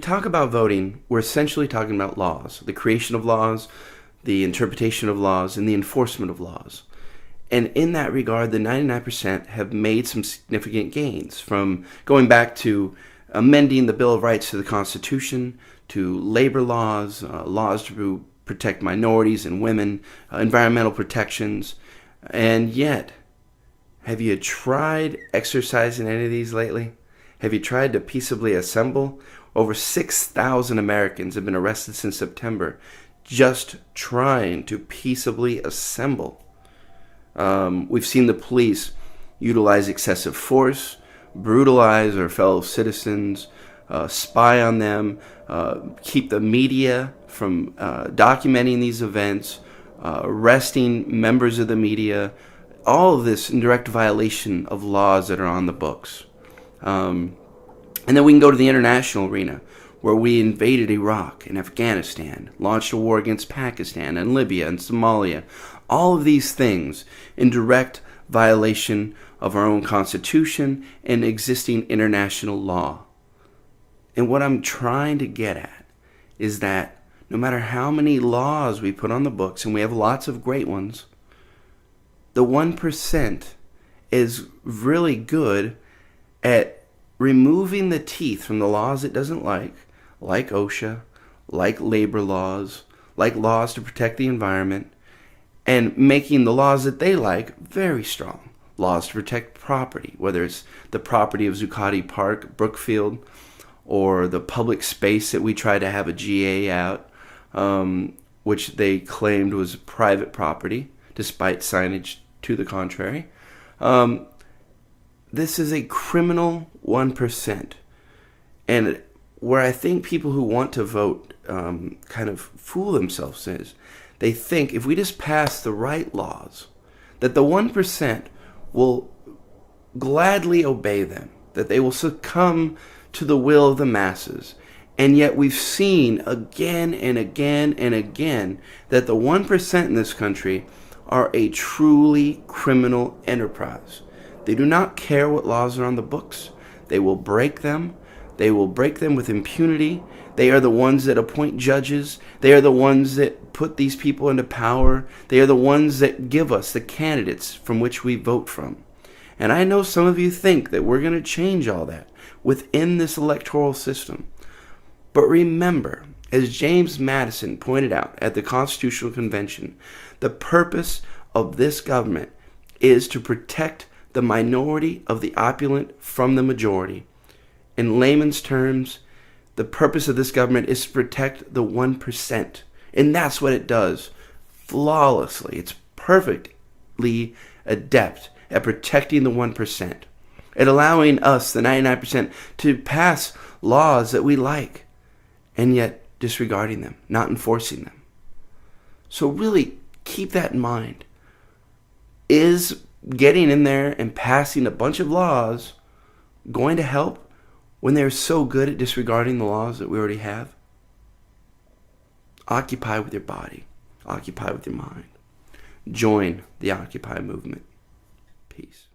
talk about voting, we're essentially talking about laws, the creation of laws, the interpretation of laws, and the enforcement of laws. And in that regard, the 99% have made some significant gains, from going back to amending the Bill of Rights to the Constitution, to labor laws, laws to protect minorities and women, environmental protections. And yet, have you tried exercising any of these lately? Have you tried to peaceably assemble? Over 6,000 Americans have been arrested since September just trying to peaceably assemble. We've seen the police utilize excessive force, brutalize our fellow citizens, spy on them, keep the media from documenting these events, arresting members of the media, all of this in direct violation of laws that are on the books. And then we can go to the international arena, where we invaded Iraq and Afghanistan, launched a war against Pakistan and Libya and Somalia. All of these things in direct violation of our own Constitution and existing international law. And what I'm trying to get at is that no matter how many laws we put on the books, and we have lots of great ones, the 1% is really good at removing the teeth from the laws it doesn't like OSHA, like labor laws, like laws to protect the environment, and making the laws that they like very strong. Laws to protect property, whether it's the property of Zuccotti Park, Brookfield, or the public space that we try to have a GA out, which they claimed was private property, despite signage to the contrary. This is a criminal 1%. And where I think people who want to vote kind of fool themselves is, they think if we just pass the right laws, that the 1% will gladly obey them, that they will succumb to the will of the masses. And yet we've seen again and again and again that the 1% in this country are a truly criminal enterprise. They do not care what laws are on the books. They will break them. They will break them with impunity. They are the ones that appoint judges. They are the ones that put these people into power. They are the ones that give us the candidates from which we vote from. And I know some of you think that we're going to change all that within this electoral system. But remember, as James Madison pointed out at the Constitutional Convention, the purpose of this government is to protect the minority of the opulent from the majority. In layman's terms, the purpose of this government is to protect the 1%. And that's what it does flawlessly. It's perfectly adept at protecting the 1%, at allowing us, the 99%, to pass laws that we like, and yet disregarding them, not enforcing them. So really keep that in mind. Is getting in there and passing a bunch of laws going to help when they're so good at disregarding the laws that we already have? Occupy with your body. Occupy with your mind. Join the Occupy movement. Peace.